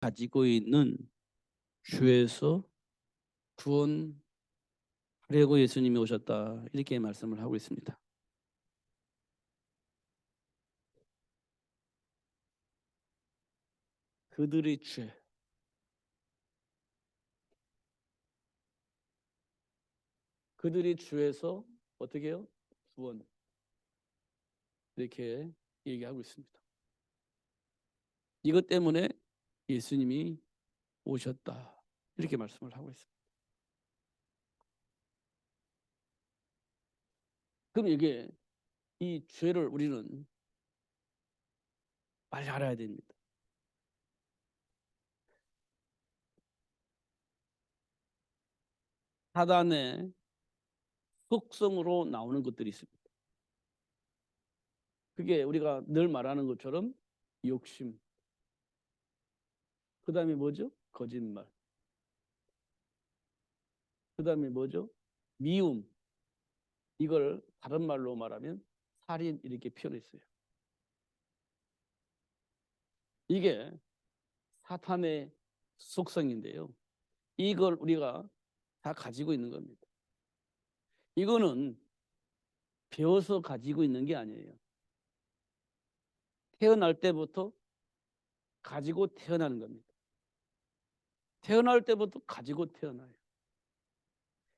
가지고 있는 죄에서 구원하려고 예수님이 오셨다, 이렇게 말씀을 하고 있습니다. 그들의 죄, 그들의 죄에서 어떻게 해요? 구원, 이렇게 얘기하고 있습니다. 이것 때문에 예수님이 오셨다, 이렇게 말씀을 하고 있습니다. 그럼 이게 이 죄를 우리는 빨리 알아야 됩니다. 사단의 속성으로 나오는 것들이 있습니다. 그게 우리가 늘 말하는 것처럼 욕심, 그 다음에 뭐죠? 거짓말, 그 다음에 뭐죠? 미움. 이걸 다른 말로 말하면 살인, 이렇게 표현했어요. 이게 사탄의 속성인데요, 이걸 우리가 다 가지고 있는 겁니다. 이거는 배워서 가지고 있는 게 아니에요. 태어날 때부터 가지고 태어나는 겁니다. 태어날 때부터 가지고 태어나요.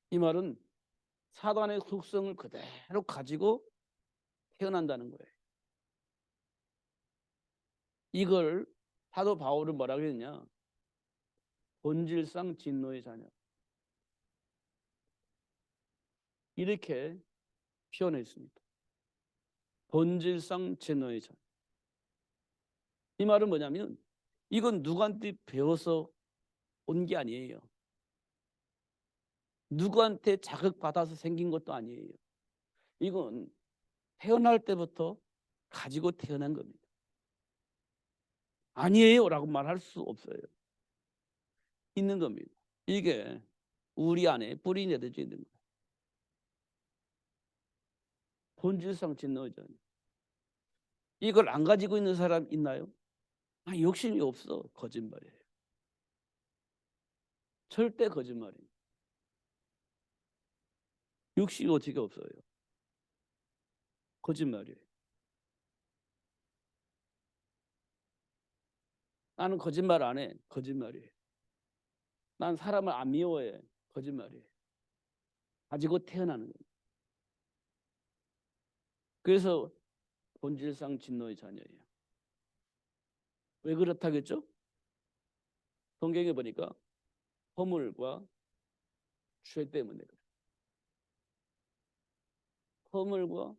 이 말은 사단의 속성을 그대로 가지고 태어난다는 거예요. 이걸 사도 바울은 뭐라고 했냐? 본질상 진노의 자녀, 이렇게 표현했습니다. 본질상 진노의 자녀. 이 말은 뭐냐면 이건 누구한테 배워서 온 게 아니에요. 누구한테 자극받아서 생긴 것도 아니에요. 이건 태어날 때부터 가지고 태어난 겁니다. 아니에요 라고 말할 수 없어요. 있는 겁니다. 이게 우리 안에 뿌리 내려져 있는 거예요. 본질상 진노의 자녀. 이걸 안 가지고 있는 사람 있나요? 욕심이 없어. 거짓말이에요. 절대 거짓말이에요. 욕심이 어떻게 없어요? 거짓말이에요. 나는 거짓말 안 해. 거짓말이에요. 난 사람을 안 미워해. 거짓말이에요. 가지고 태어나는 거예요. 그래서 본질상 진노의 자녀예요. 왜 그렇다겠죠? 성경에 보니까 허물과 죄 때문에 그래요. 허물과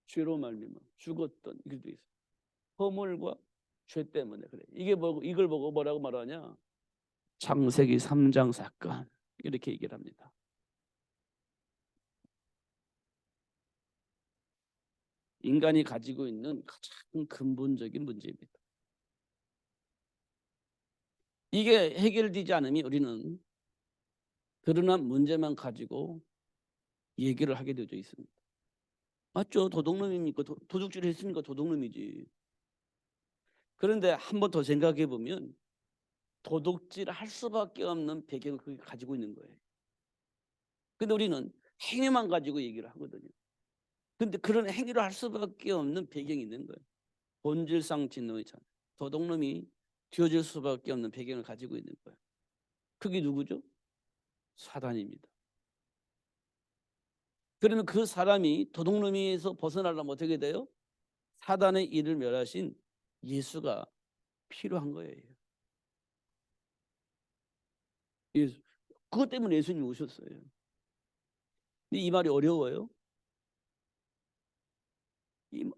죄로 말미암아 죽었던 이것도 있어요. 허물과 죄 때문에 그래. 이게 뭐, 이걸 보고 뭐라고 말하냐? 창세기 3장 사건, 이렇게 얘기를 합니다. 인간이 가지고 있는 가장 근본적인 문제입니다. 이게 해결되지 않으면 우리는 드러난 문제만 가지고 얘기를 하게 되어 있습니다. 맞죠? 도둑놈입니까? 도둑질 했으니까 도둑놈이지. 그런데 한 번 더 생각해 보면 도둑질 할 수밖에 없는 배경을 그게 가지고 있는 거예요. 근데 우리는 행위만 가지고 얘기를 하거든요. 근데 그런 행위를 할 수밖에 없는 배경이 있는 거예요. 본질상 진노의 자녀. 도둑놈이 되어질 수밖에 없는 배경을 가지고 있는 거예요. 그게 누구죠? 사단입니다. 그러면 그 사람이 도둑놈이에서 벗어나려면 어떻게 돼요? 사단의 일을 멸하신 예수가 필요한 거예요. 예수. 그것 때문에 예수님이 오셨어요. 근데 이 말이 어려워요?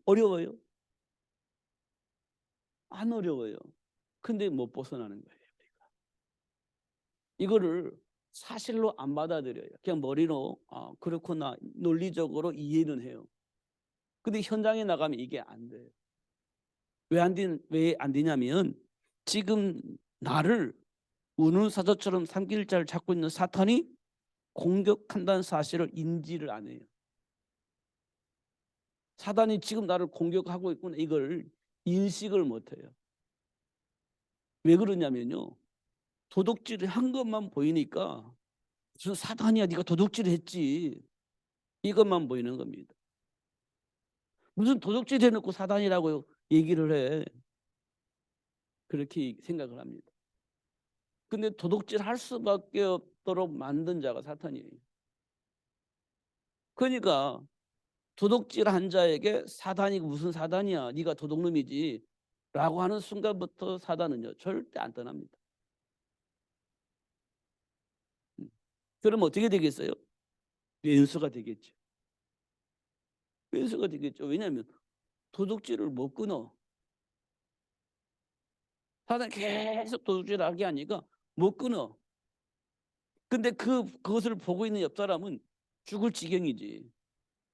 어려워요? 안 어려워요. 근데 못 벗어나는 거예요. 우리가. 이거를 사실로 안 받아들여요. 그냥 머리로 그렇구나, 논리적으로 이해는 해요. 근데 현장에 나가면 이게 안 돼요. 왜 안 되냐면 지금 나를 우는사자처럼 삼킬 자를 찾고 있는 사탄이 공격한다는 사실을 인지를 안 해요. 사단이 지금 나를 공격하고 있구나, 이걸 인식을 못 해요. 왜 그러냐면요. 도둑질을 한 것만 보이니까 무슨 사단이야, 네가 도둑질을 했지, 이것만 보이는 겁니다. 무슨 도둑질 해놓고 사단이라고 얘기를 해. 그렇게 생각을 합니다. 근데 도둑질 할 수밖에 없도록 만든 자가 사탄이에요. 그러니까 도둑질 한 자에게 사단이 무슨 사단이야, 네가 도둑놈이지 라고 하는 순간부터 사단은요 절대 안 떠납니다. 그럼 어떻게 되겠어요? 왼수가 되겠죠. 왼수가 되겠죠. 왜냐하면 도둑질을 못 끊어. 사단이 계속 도둑질을 하게 하니까 못 끊어. 근데 그것을 보고 있는 옆 사람은 죽을 지경이지.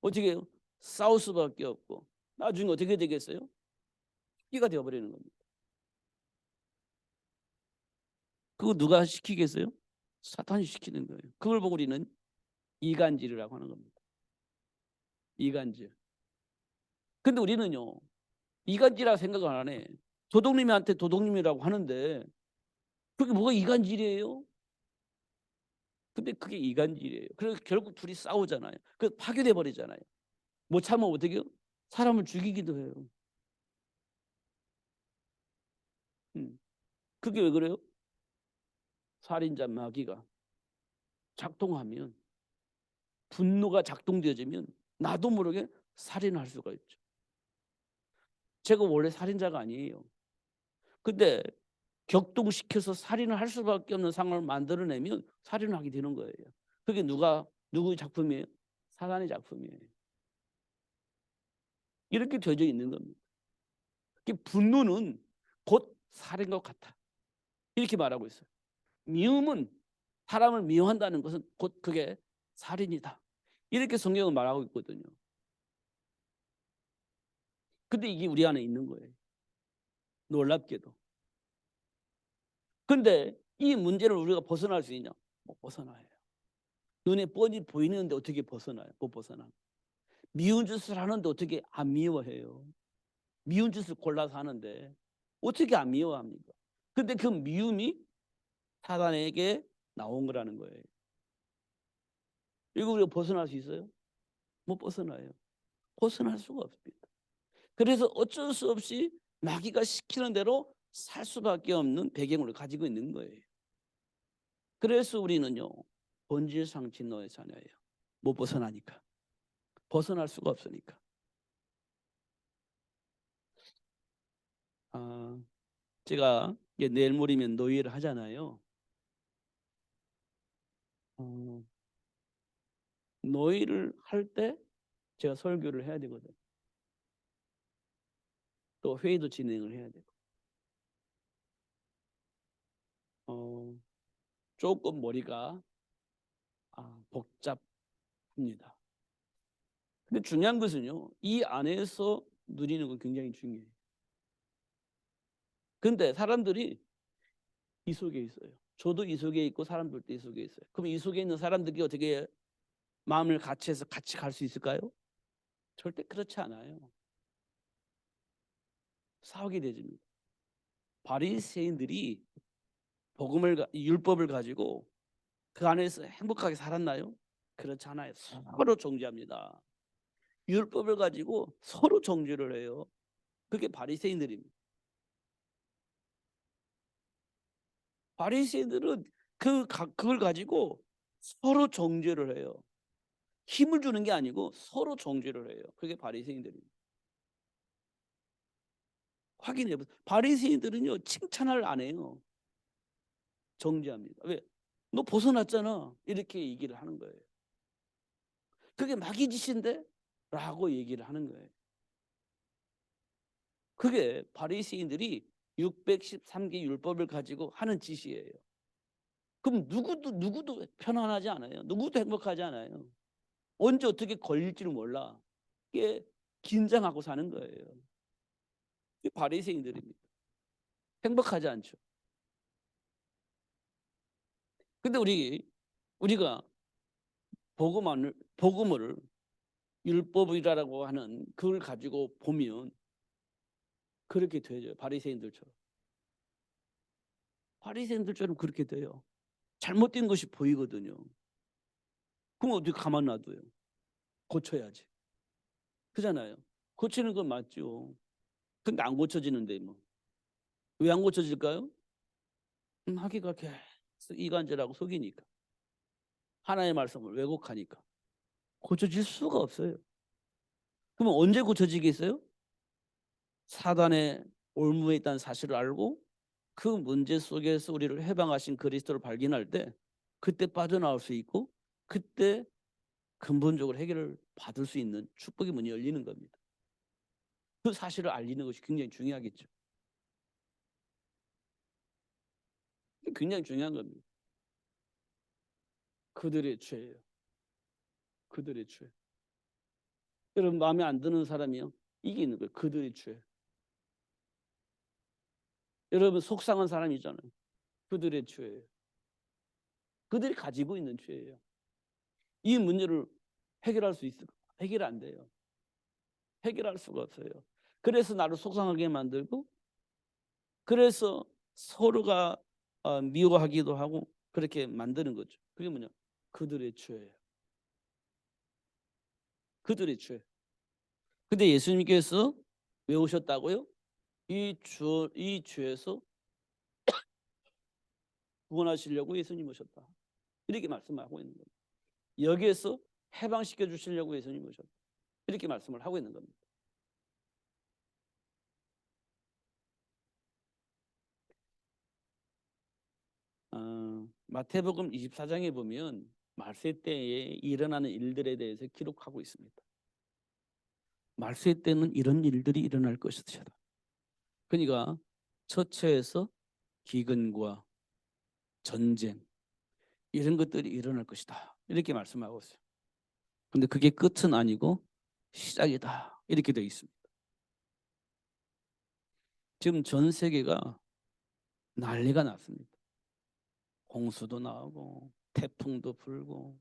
어떻게 해요? 싸울 수밖에 없고 나중에 어떻게 되겠어요? 끼가 되어버리는 겁니다. 그거 누가 시키겠어요? 사탄이 시키는 거예요. 그걸 보고 우리는 이간질이라고 하는 겁니다. 이간질. 근데 우리는요 이간질이라고 생각을 안 해. 도둑님한테 도둑님이라고 하는데 그게 뭐가 이간질이에요? 근데 그게 이간질이에요. 그래서 결국 둘이 싸우잖아요. 그 파괴돼 버리잖아요. 못 참으면 어떻게 해요? 사람을 죽이기도 해요. 그게 왜 그래요? 살인자 마귀가 작동하면, 분노가 작동되어지면 나도 모르게 살인할 수가 있죠. 제가 원래 살인자가 아니에요. 근데 격동시켜서 살인을 할 수밖에 없는 상황을 만들어내면 살인을 하게 되는 거예요. 그게 누구의 작품이에요? 사단의 작품이에요. 이렇게 되어져 있는 겁니다. 분노는 곧 살인과 같아. 이렇게 말하고 있어요. 미움은, 사람을 미워한다는 것은 곧 그게 살인이다. 이렇게 성경은 말하고 있거든요. 근데 이게 우리 안에 있는 거예요. 놀랍게도. 근데 이 문제를 우리가 벗어날 수 있냐? 못 벗어나요. 눈에 뻔히 보이는데 어떻게 벗어나요? 못 벗어나. 미운 짓을 하는데 어떻게 안 미워해요? 미운 짓을 골라서 하는데 어떻게 안 미워합니까? 근데 그 미움이 사단에게 나온 거라는 거예요. 이거 우리가 벗어날 수 있어요? 못 벗어나요. 벗어날 수가 없습니다. 그래서 어쩔 수 없이 마귀가 시키는 대로 살 수밖에 없는 배경을 가지고 있는 거예요. 그래서 우리는요 본질상진노의 자녀예요. 못 벗어나니까. 벗어날 수가 없으니까. 제가 내일 모레면 노예를 하잖아요. 노예를 할 때 제가 설교를 해야 되거든. 또 회의도 진행을 해야 되고. 조금 머리가 복잡합니다. 근데 중요한 것은요 이 안에서 누리는 건 굉장히 중요해요. 근데 사람들이 이 속에 있어요. 저도 이 속에 있고 사람들도 이 속에 있어요. 그럼 이 속에 있는 사람들이 어떻게 마음을 같이 해서 같이 갈 수 있을까요? 절대 그렇지 않아요. 싸우게 되집니다. 바리새인들이 율법을 가지고 그 안에서 행복하게 살았나요? 그렇지 않아요. 서로 정죄합니다. 율법을 가지고 서로 정죄를 해요. 그게 바리새인들입니다. 바리새인들은 그걸 가지고 서로 정죄를 해요. 힘을 주는 게 아니고 서로 정죄를 해요. 그게 바리새인들입니다. 확인해 보세요. 바리새인들은요 칭찬을 안 해요. 정죄합니다. 왜? 너 벗어났잖아. 이렇게 얘기를 하는 거예요. 그게 마귀 짓인데? 라고 얘기를 하는 거예요. 그게 바리새인들이 613개 율법을 가지고 하는 짓이에요. 그럼 누구도 편안하지 않아요. 누구도 행복하지 않아요. 언제 어떻게 걸릴지를 몰라. 이게 긴장하고 사는 거예요. 이게 바리새인들입니다. 행복하지 않죠. 근데 우리가 복음을 율법이라고 하는 그걸 가지고 보면 그렇게 되죠. 바리새인들처럼. 바리새인들처럼 그렇게 돼요. 잘못된 것이 보이거든요. 그럼 어떻게 가만 놔둬요? 고쳐야지. 그잖아요. 고치는 건 맞죠. 근데 안 고쳐지는데 뭐. 왜 안 고쳐질까요? 하기가 계속 이간질하고 속이니까. 하나의 말씀을 왜곡하니까. 고쳐질 수가 없어요. 그러면 언제 고쳐지겠어요? 사단의 올무에 있다는 사실을 알고 그 문제 속에서 우리를 해방하신 그리스도를 발견할 때 그때 빠져나올 수 있고 그때 근본적으로 해결을 받을 수 있는 축복의 문이 열리는 겁니다. 그 사실을 알리는 것이 굉장히 중요하겠죠. 굉장히 중요한 겁니다. 그들의 죄예요. 그들의 죄. 여러분 마음에 안 드는 사람이요. 이게 있는 거예요. 그들의 죄. 여러분 속상한 사람이 있잖아요. 그들의 죄예요. 그들이 가지고 있는 죄예요. 이 문제를 해결할 수 있을까? 해결 안 돼요. 해결할 수가 없어요. 그래서 나를 속상하게 만들고 그래서 서로가 미워하기도 하고 그렇게 만드는 거죠. 그게 뭐냐? 그들의 죄예요. 그들의 죄. 근데 예수님께서 왜 오셨다고요? 이 죄에서 구원하시려고 예수님 오셨다. 이렇게 말씀하고 있는 겁니다. 여기에서 해방시켜 주시려고 예수님 오셨다. 이렇게 말씀을 하고 있는 겁니다. 마태복음 24장에 보면 말세 때에 일어나는 일들에 대해서 기록하고 있습니다. 말세 때는 이런 일들이 일어날 것이다. 그러니까 처처에서 기근과 전쟁 이런 것들이 일어날 것이다. 이렇게 말씀하고 있어요. 근데 그게 끝은 아니고 시작이다. 이렇게 되어 있습니다. 지금 전 세계가 난리가 났습니다. 홍수도 나오고 태풍도 불고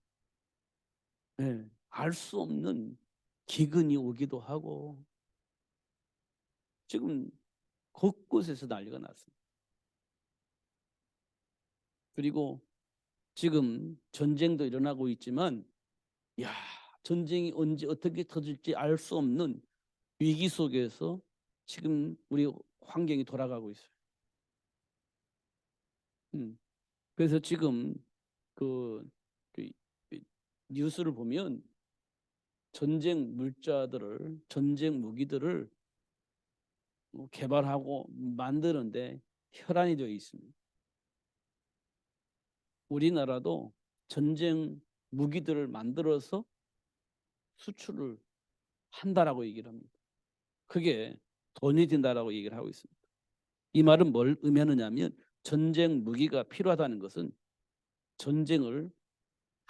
알 수 없는 기근이 오기도 하고 지금 곳곳에서 난리가 났습니다. 그리고 지금 전쟁도 일어나고 있지만 야, 전쟁이 언제 어떻게 터질지 알 수 없는 위기 속에서 지금 우리 환경이 돌아가고 있어요. 그래서 지금 그, 그 뉴스를 보면 전쟁 물자들을 전쟁 무기들을 개발하고 만드는데 혈안이 되어 있습니다. 우리나라도 전쟁 무기들을 만들어서 수출을 한다라고 얘기를 합니다. 그게 돈이 든다라고 얘기를 하고 있습니다. 이 말은 뭘 의미하느냐면 전쟁 무기가 필요하다는 것은 전쟁을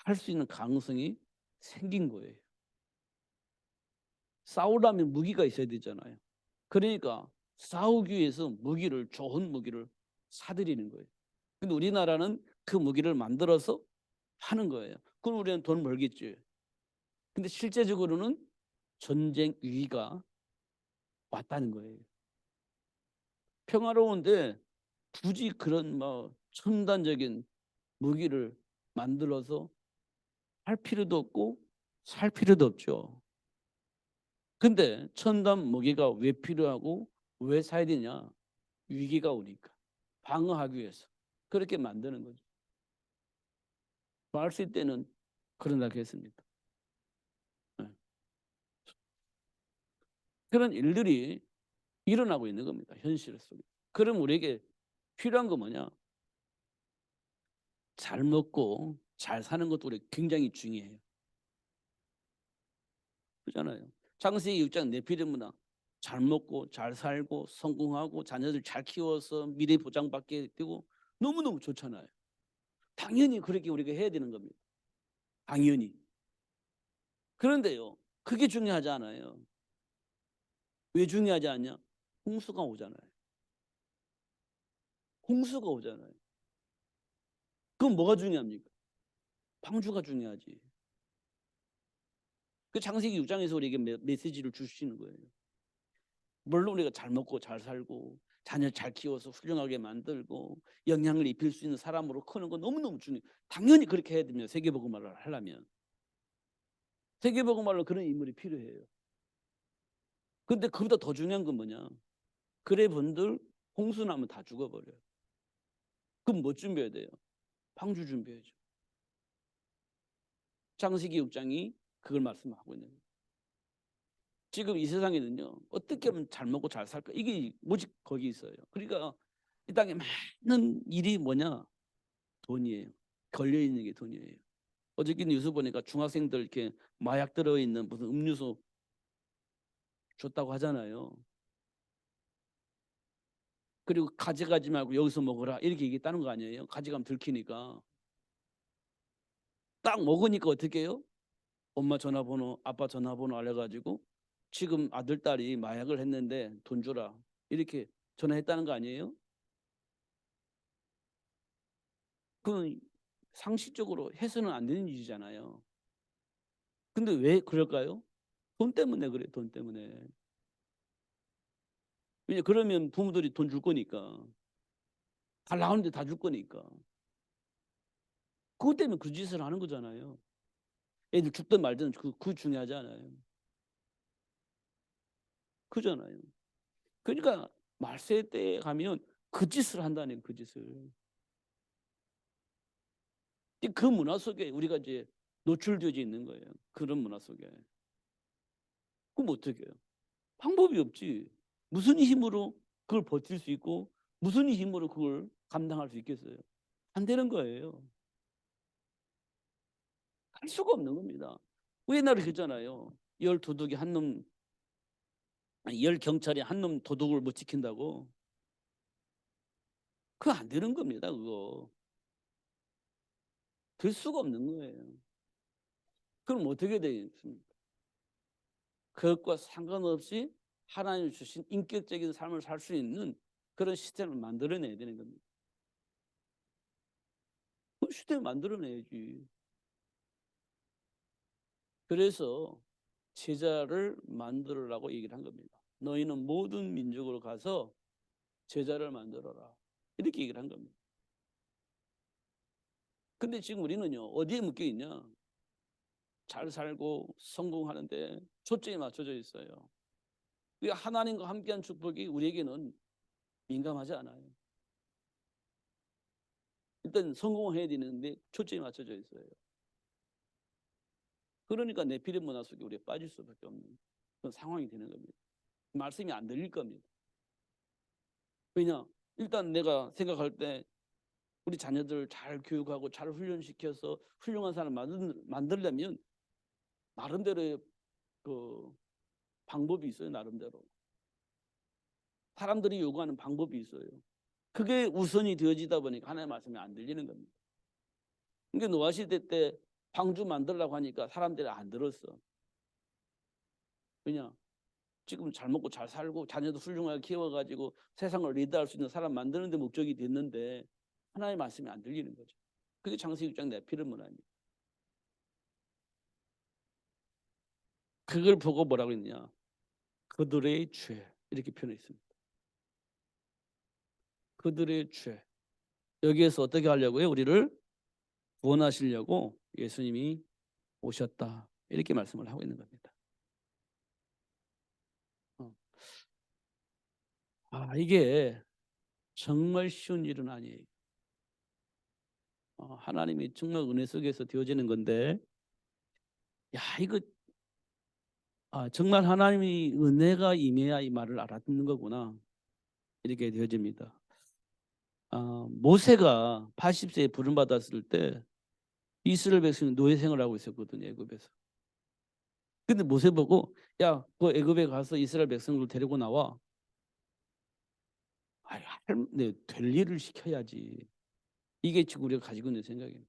할 수 있는 가능성이 생긴 거예요. 싸우려면 무기가 있어야 되잖아요. 그러니까 싸우기 위해서 좋은 무기를 사들이는 거예요. 근데 우리나라는 그 무기를 만들어서 하는 거예요. 그럼 우리는 돈 벌겠지. 근데 실제적으로는 전쟁 위기가 왔다는 거예요. 평화로운데 굳이 그런 뭐 첨단적인 무기를 만들어서 할 필요도 없고 살 필요도 없죠. 근데 첨단 무기가 왜 필요하고 왜 사야 되냐? 위기가 오니까 방어하기 위해서 그렇게 만드는 거죠. 말세 때는 그런다고 했습니다. 네. 그런 일들이 일어나고 있는 겁니다. 현실 속에. 그럼 우리에게 필요한 거 뭐냐? 잘 먹고 잘 사는 것도 우리 굉장히 중요해요. 그렇잖아요. 창세기 6장 네피림보다 잘 먹고 잘 살고 성공하고 자녀들 잘 키워서 미래 보장받게 되고 너무너무 좋잖아요. 당연히 그렇게 우리가 해야 되는 겁니다. 당연히. 그런데요. 그게 중요하지 않아요. 왜 중요하지 않냐? 홍수가 오잖아요. 홍수가 오잖아요. 그럼 뭐가 중요합니까? 방주가 중요하지. 그 창세기 6장에서 우리에게 메시지를 주시는 거예요. 물론 우리가 잘 먹고 잘 살고 자녀 잘 키워서 훌륭하게 만들고 영향을 입힐 수 있는 사람으로 크는 거 너무너무 중요해요. 당연히 그렇게 해야 됩니다. 세계복음화를 하려면. 세계복음화로 그런 인물이 필요해요. 근데 그보다 더 중요한 건 뭐냐? 그래 분들 홍수나면 다 죽어버려요. 그럼 뭐 준비해야 돼요? 방주 준비해야죠. 창세기 6장이 그걸 말씀하고 있는 거예요. 지금 이 세상에는요, 어떻게 하면 잘 먹고 잘 살까? 이게 오직 거기 있어요. 그러니까 이 땅에 많은 일이 뭐냐? 돈이에요. 걸려있는 게 돈이에요. 어저께 뉴스 보니까 중학생들 이렇게 마약 들어있는 무슨 음료수 줬다고 하잖아요. 그리고 가져가지 말고 여기서 먹어라 이렇게 얘기했다는 거 아니에요? 가져가면 들키니까. 딱 먹으니까 어떻게 해요? 엄마 전화번호, 아빠 전화번호 알려가지고 지금 아들, 딸이 마약을 했는데 돈 주라 이렇게 전화했다는 거 아니에요? 그 상식적으로 해서는 안 되는 일이잖아요. 근데 왜 그럴까요? 돈 때문에 그래, 돈 때문에. 왜냐 그러면 부모들이 돈 줄 거니까. 다 나오는데 다 줄 거니까. 그것 때문에 그 짓을 하는 거잖아요. 애들 죽든 말든 그 중요하지 않아요. 그잖아요. 그러니까 말세 때에 가면 그 짓을 한다는 그 짓을. 그 문화 속에 우리가 이제 노출되어 있는 거예요. 그런 문화 속에. 그럼 어떻게 해요? 방법이 없지. 무슨 힘으로 그걸 버틸 수 있고 무슨 힘으로 그걸 감당할 수 있겠어요? 안 되는 거예요. 할 수가 없는 겁니다. 옛날에 그랬잖아요. 열 도둑이 한 놈, 열 경찰이 한 놈 도둑을 못 지킨다고. 그거 안 되는 겁니다. 그거. 될 수가 없는 거예요. 그럼 어떻게 되겠습니까? 그것과 상관없이 하나님 주신 인격적인 삶을 살 수 있는 그런 시스템을 만들어내야 되는 겁니다. 그 시스템을 만들어내야지. 그래서 제자를 만들으라고 얘기를 한 겁니다. 너희는 모든 민족으로 가서 제자를 만들어라. 이렇게 얘기를 한 겁니다. 근데 지금 우리는요, 어디에 묶여 있냐? 잘 살고 성공하는데 초점이 맞춰져 있어요. 하나님과 함께한 축복이 우리에게는 민감하지 않아요. 일단 성공해야 되는데 초점이 맞춰져 있어요. 그러니까 네피림 문화 속에 우리가 빠질 수밖에 없는 그런 상황이 되는 겁니다. 말씀이 안 들릴 겁니다. 왜냐? 일단 내가 생각할 때 우리 자녀들 잘 교육하고 잘 훈련시켜서 훌륭한 사람 만들려면 나름대로의 그 방법이 있어요. 나름대로. 사람들이 요구하는 방법이 있어요. 그게 우선이 되어지다 보니까 하나님의 말씀이 안 들리는 겁니다. 그러니까 노아 시대 때 방주 만들려고 하니까 사람들이 안 들었어. 왜냐? 지금 잘 먹고 잘 살고 자녀도 훌륭하게 키워가지고 세상을 리드할 수 있는 사람 만드는 데 목적이 됐는데 하나님의 말씀이 안 들리는 거죠. 그게 창세기 6장 네피림 문화입니다. 그걸 보고 뭐라고 했냐? 그들의 죄 이렇게 표현했습니다. 그들의 죄. 여기에서 어떻게 하려고요? 우리를 구원하시려고 예수님이 오셨다. 이렇게 말씀을 하고 있는 겁니다. 이게 정말 쉬운 일은 아니에요. 하나님이 정말 은혜 속에서 되어지는 건데, 야 이거 정말 하나님이 은혜가 임해야 이 말을 알아듣는 거구나 이렇게 되어집니다. 모세가 80세에 부름 받았을 때 이스라엘 백성이 노예 생활을 하고 있었거든요. 애굽에서. 근데 모세 보고 야, 그 애굽에 가서 이스라엘 백성들 데리고 나와. 네, 될 일을 시켜야지. 이게 지금 우리가 가지고 있는 생각이에요.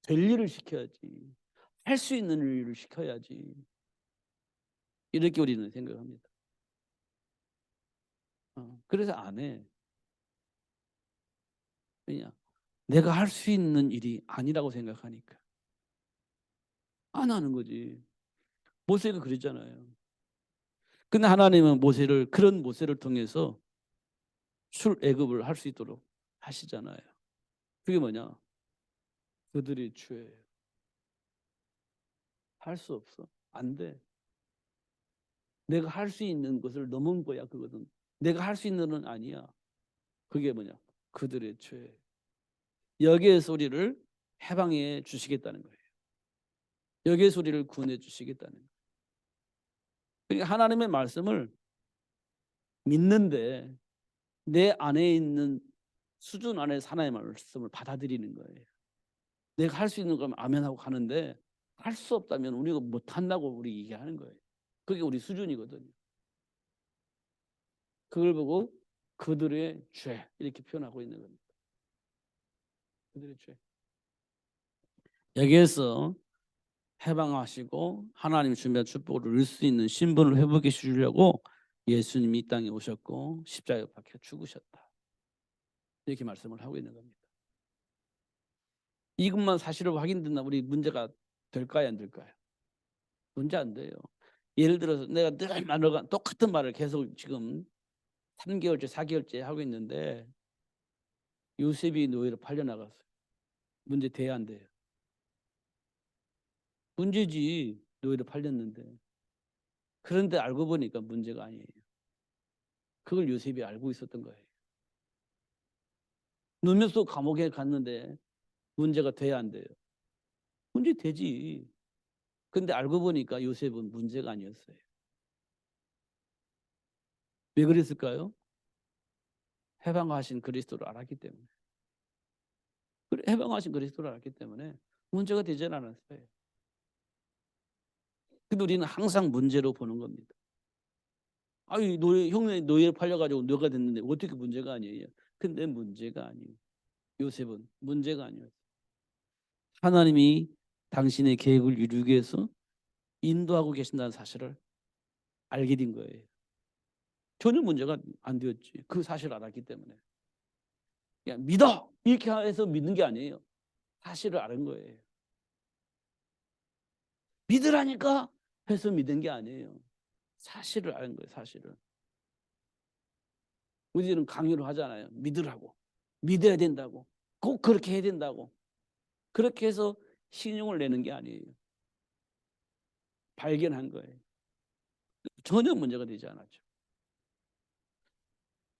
될 일을 시켜야지. 할 수 있는 일을 시켜야지. 이렇게 우리는 생각합니다. 그래서 안 해. 왜냐? 내가 할 수 있는 일이 아니라고 생각하니까. 안 하는 거지. 모세가 그랬잖아요. 근데 하나님은 그런 모세를 통해서 출애굽을 할 수 있도록 하시잖아요. 그게 뭐냐? 그들의 죄예요. 할 수 없어. 안 돼. 내가 할 수 있는 것을 넘은 거야, 그거는. 내가 할 수 있는 건 아니야. 그게 뭐냐? 그들의 죄. 여기에서 우리를 해방해 주시겠다는 거예요. 여기에서 우리를 구원해 주시겠다는 거예요. 그러니까 하나님의 말씀을 믿는데 내 안에 있는 수준 안에 하나님의 말씀을 받아들이는 거예요. 내가 할 수 있는 거면 아멘하고 가는데 할 수 없다면 우리가 못한다고 우리 얘기하는 거예요. 그게 우리 수준이거든요. 그걸 보고 그들의 죄 이렇게 표현하고 있는 겁니다. 그들의 죄. 여기에서 해방하시고 하나님이 준비한 축복을 누릴 수 있는 신분을 회복해 주려고 예수님이 이 땅에 오셨고 십자가에 박혀 죽으셨다. 이렇게 말씀을 하고 있는 겁니다. 이것만 사실로 확인된다면 우리 문제가 될까요, 안 될까요? 문제 안 돼요. 예를 들어서 내가 늘 말과 똑같은 말을 계속 지금 3개월째, 4개월째 하고 있는데 요셉이 노예로 팔려나갔어요. 문제 돼야 안 돼요? 문제지. 노예로 팔렸는데. 그런데 알고 보니까 문제가 아니에요. 그걸 요셉이 알고 있었던 거예요. 누면서 감옥에 갔는데 문제가 돼야 안 돼요? 문제 되지. 근데 알고 보니까 요셉은 문제가 아니었어요. 왜 그랬을까요? 해방하신 그리스도를 알았기 때문에. 해방하신 그리스도를 알았기 때문에 문제가 되지 않았어요. 근데 우리는 항상 문제로 보는 겁니다. 아니 형네 노예에 팔려가지고 너가 됐는데 어떻게 문제가 아니에요? 근데 문제가 아니에요. 요셉은 문제가 아니었어요. 하나님이 당신의 계획을 이루기 위해서 인도하고 계신다는 사실을 알게 된 거예요. 전혀 문제가 안 되었지. 그 사실을 알았기 때문에. 그냥 믿어! 이렇게 해서 믿는 게 아니에요. 사실을 아는 거예요. 믿으라니까 해서 믿은 게 아니에요. 사실을 아는 거예요. 사실을. 우리는 강요를 하잖아요. 믿으라고. 믿어야 된다고. 꼭 그렇게 해야 된다고. 그렇게 해서 신용을 내는 게 아니에요. 발견한 거예요. 전혀 문제가 되지 않았죠.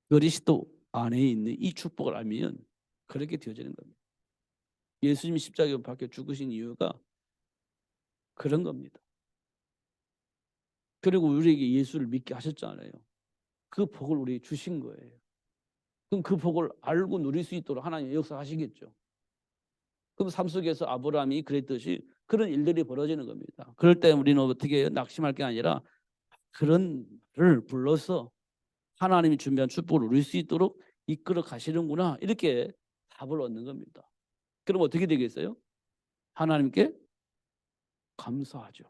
그리스도 안에 있는 이 축복을 알면 그렇게 되어지는 겁니다. 예수님이 십자가에 박혀 죽으신 이유가 그런 겁니다. 그리고 우리에게 예수를 믿게 하셨잖아요. 그 복을 우리에게 주신 거예요. 그럼 그 복을 알고 누릴 수 있도록 하나님이 역사하시겠죠. 그럼 삶 속에서 아브라함이 그랬듯이 그런 일들이 벌어지는 겁니다. 그럴 때 우리는 어떻게 해요? 낙심할 게 아니라 그런 를 불러서 하나님이 준비한 축복을 누릴 수 있도록 이끌어 가시는구나. 이렇게 답을 얻는 겁니다. 그럼 어떻게 되겠어요? 하나님께 감사하죠.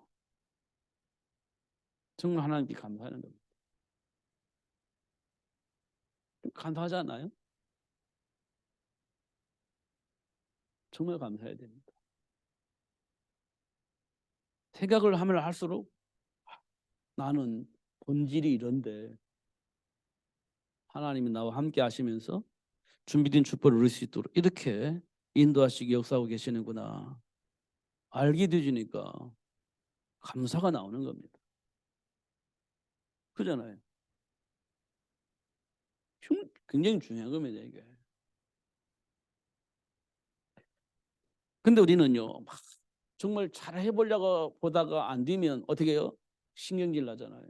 정말 하나님께 감사하는 겁니다. 감사하지 않아요? 정말 감사해야 됩니다. 생각을 하면 할수록 나는 본질이 이런데 하나님이 나와 함께 하시면서 준비된 축복을 누릴 수 있도록 이렇게 인도하시기 역사하고 계시는구나. 알게 되지니까 감사가 나오는 겁니다. 그잖아요. 굉장히 중요한 겁니다, 이게. 근데 우리는요, 막 정말 잘 해보려고 보다가 안 되면 어떻게 해요? 신경질 나잖아요.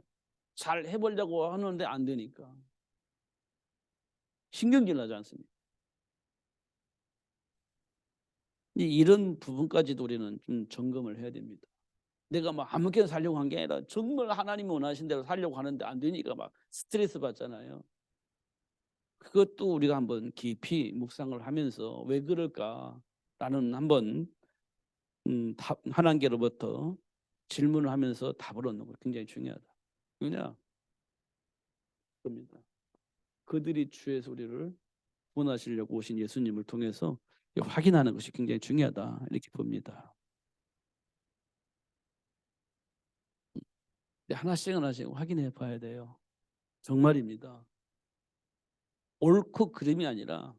잘 해보려고 하는데 안 되니까. 신경질 나지 않습니까? 이런 부분까지도 우리는 좀 점검을 해야 됩니다. 내가 막 아무렇게나 살려고 한 게 아니라 정말 하나님이 원하신 대로 살려고 하는데 안 되니까 막 스트레스 받잖아요. 그것도 우리가 한번 깊이 묵상을 하면서 왜 그럴까라는 한번 하나님께로부터 질문을 하면서 답을 얻는 거 굉장히 중요하다. 왜냐? 그럽니다. 그들이 주의 소리를 구원하시려고 오신 예수님을 통해서 확인하는 것이 굉장히 중요하다 이렇게 봅니다. 하나씩 하나씩 확인해 봐야 돼요. 정말입니다. 옳고 그름이 아니라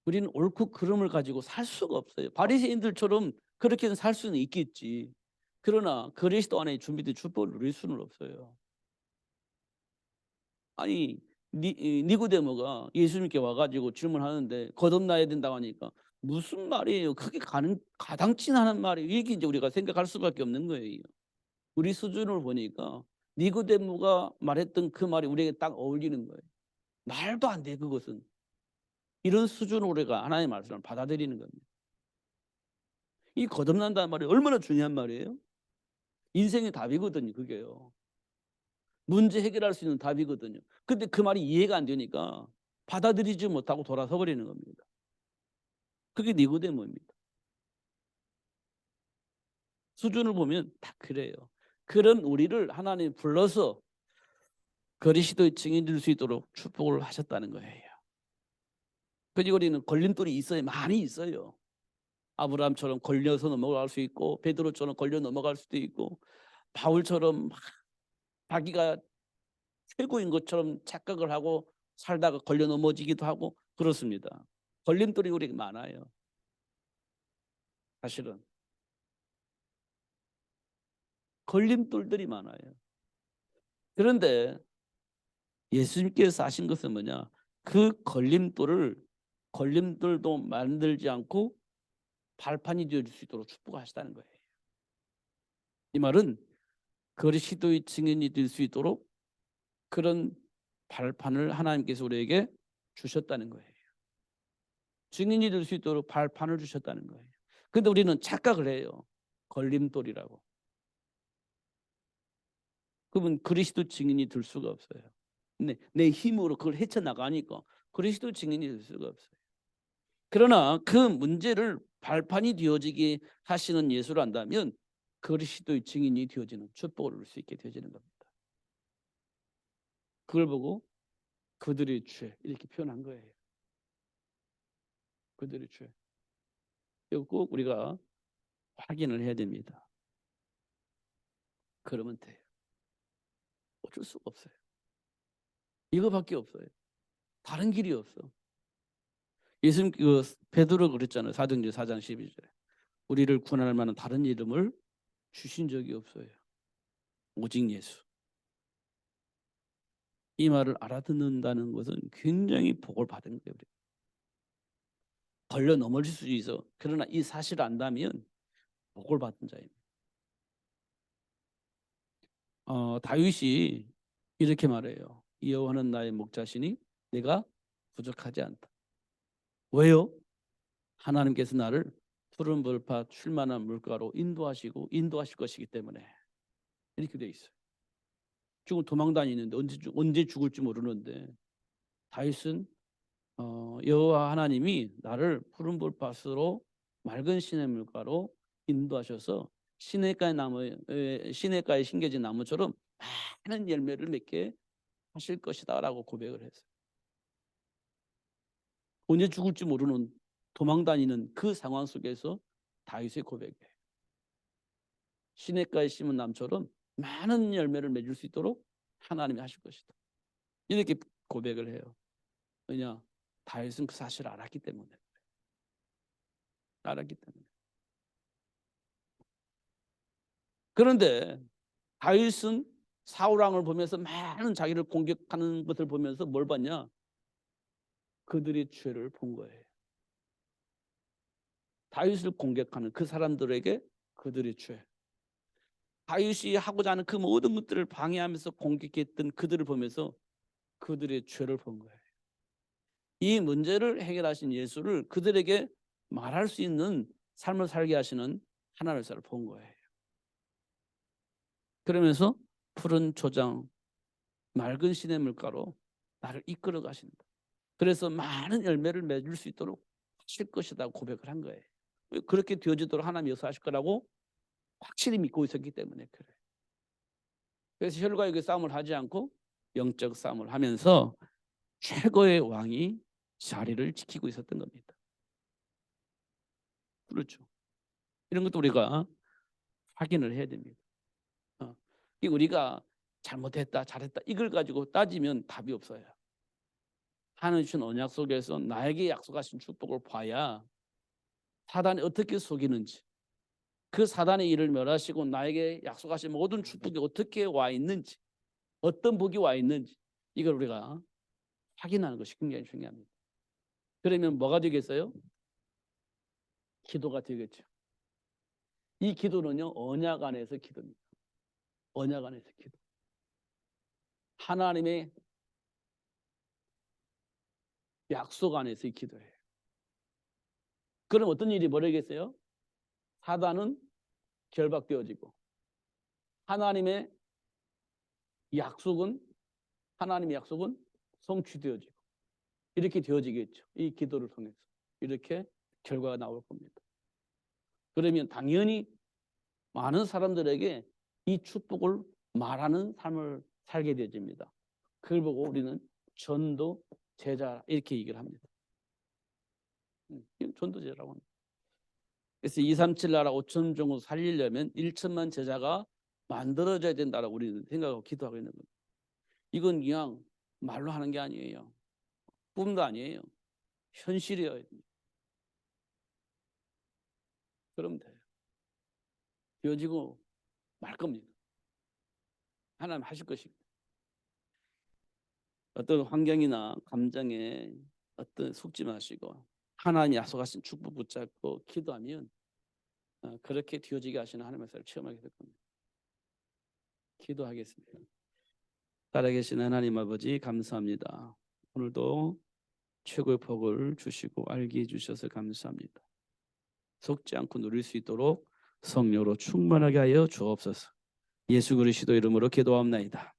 우리는 옳고 그름을 가지고 살 수가 없어요. 바리새인들처럼 그렇게는 살 수는 있겠지. 그러나 그리스도 안에 준비된 축복을 누릴 수는 없어요. 아니 니고데모가 예수님께 와가지고 질문하는데 거듭나야 된다고 하니까 무슨 말이에요? 그게 가당치 않은 말이에요. 이게 이제 우리가 생각할 수밖에 없는 거예요. 우리 수준을 보니까 니고데모가 말했던 그 말이 우리에게 딱 어울리는 거예요. 말도 안 돼, 그것은. 이런 수준으로 우리가 하나님의 말씀을 받아들이는 겁니다. 이 거듭난다는 말이 얼마나 중요한 말이에요. 인생의 답이거든요, 그게요. 문제 해결할 수 있는 답이거든요. 근데 그 말이 이해가 안 되니까 받아들이지 못하고 돌아서 버리는 겁니다. 그게 니고데모입니다. 수준을 보면 다 그래요. 그런 우리를 하나님이 불러서 그리스도의 증인 될 수 있도록 축복을 하셨다는 거예요. 그리고 우리는 걸림돌이 있어요. 많이 있어요. 아브라함처럼 걸려서 넘어갈 수 있고, 베드로처럼 걸려 넘어갈 수도 있고, 바울처럼 자기가 최고인 것처럼 착각을 하고 살다가 걸려 넘어지기도 하고 그렇습니다. 걸림돌이 우리가 많아요. 사실은 걸림돌들이 많아요. 그런데 예수님께서 하신 것은 뭐냐? 그 걸림돌도 만들지 않고 발판이 되어줄 수 있도록 축복하시다는 거예요. 이 말은 그리스도의 증인이 될 수 있도록 그런 발판을 하나님께서 우리에게 주셨다는 거예요. 증인이 될 수 있도록 발판을 주셨다는 거예요. 그런데 우리는 착각을 해요. 걸림돌이라고. 그러면 그리스도 증인이 될 수가 없어요. 근데 내 힘으로 그걸 헤쳐나가니까 그리스도 증인이 될 수가 없어요. 그러나 그 문제를 발판이 되어지게 하시는 예수를 안다면 그리스도의 증인이 되어지는 축복을 얻을 수 있게 되어지는 겁니다. 그걸 보고 그들의 죄 이렇게 표현한 거예요. 그들의 죄. 이거 꼭 우리가 확인을 해야 됩니다. 그러면 돼요. 어쩔 수가 없어요. 이거밖에 없어요. 다른 길이 없어. 예수님 베드로 그랬잖아요. 사도행전 4장 12절에 우리를 구원할 만한 다른 이름을 주신 적이 없어요. 오직 예수. 이 말을 알아듣는다는 것은 굉장히 복을 받은 거예요. 걸려 넘어질 수 있어. 그러나 이 사실을 안다면 복을 받은 자입니다. 다윗이 이렇게 말해요. 여호와는 나의 목자시니 내가 부족하지 않다. 왜요? 하나님께서 나를 푸른 벌밭 쉴만한 물가로 인도하실 것이기 때문에 이렇게 돼 있어요. 지금 도망 다니는데 언제 죽을지 모르는데 다윗은 여호와 하나님이 나를 푸른 벌밭으로 맑은 시냇물가로 인도하셔서 시냇가에 심겨진 나무처럼 많은 열매를 맺게 하실 것이다라고 고백을 했어요. 언제 죽을지 모르는 도망 다니는 그 상황 속에서 다윗의 고백이에요. 시냇가에 심은 나무처럼 많은 열매를 맺을 수 있도록 하나님이 하실 것이다. 이렇게 고백을 해요. 왜냐? 다윗은 그 사실을 알았기 때문에. 그런데 다윗은 사울 왕을 보면서 많은 자기를 공격하는 것을 보면서 뭘 봤냐? 그들의 죄를 본 거예요. 다윗을 공격하는 그 사람들에게 그들의 죄. 다윗이 하고자 하는 그 모든 것들을 방해하면서 공격했던 그들을 보면서 그들의 죄를 본 거예요. 이 문제를 해결하신 예수를 그들에게 말할 수 있는 삶을 살게 하시는 하나님을 본 거예요. 그러면서 푸른 초장, 맑은 시냇물가로 나를 이끌어 가신다. 그래서 많은 열매를 맺을 수 있도록 하실 것이다 고백을 한 거예요. 그렇게 되어지도록 하나님이 역사하실 거라고 확실히 믿고 있었기 때문에 그래요. 그래서 혈과육의 싸움을 하지 않고 영적 싸움을 하면서 최고의 왕이 자리를 지키고 있었던 겁니다. 그렇죠. 이런 것도 우리가 확인을 해야 됩니다. 우리가 잘못했다, 잘했다 이걸 가지고 따지면 답이 없어요. 하나님 주신 언약 속에서 나에게 약속하신 축복을 봐야 사단이 어떻게 속이는지, 그 사단의 일을 멸하시고 나에게 약속하신 모든 축복이 어떻게 와 있는지, 어떤 복이 와 있는지, 이걸 우리가 확인하는 것이 굉장히 중요합니다. 그러면 뭐가 되겠어요? 기도가 되겠죠. 이 기도는요, 언약 안에서 기도입니다. 언약 안에서 기도. 하나님의 약속 안에서의 기도예요. 그럼 어떤 일이 벌어지겠어요? 사단은 결박되어지고 하나님의 약속은 성취되어지고 이렇게 되어지겠죠. 이 기도를 통해서 이렇게 결과가 나올 겁니다. 그러면 당연히 많은 사람들에게 이 축복을 말하는 삶을 살게 되어집니다. 그걸 보고 우리는 전도 제자 이렇게 얘기를 합니다. 전도 제자라고 합니다. 그래서 237 나라 5천 종을 살리려면 1천만 제자가 만들어져야 된다라고 우리는 생각하고 기도하고 있는 겁니다. 이건 그냥 말로 하는 게 아니에요. 꿈도 아니에요. 현실이에요. 그러면 돼요. 되어지고 말 겁니다. 하나님 하실 것입니다. 어떤 환경이나 감정에 어떤 속지 마시고 하나님 약속하신 축복 붙잡고 기도하면 그렇게 되어지게 하시는 하나님의 사랑을 체험하게 될 겁니다. 기도하겠습니다. 살아계신 하나님 아버지 감사합니다. 오늘도 최고의 복을 주시고 알게 해주셔서 감사합니다. 속지 않고 누릴 수 있도록 성령으로 충만하게 하여 주옵소서. 예수 그리스도 이름으로 기도합나이다.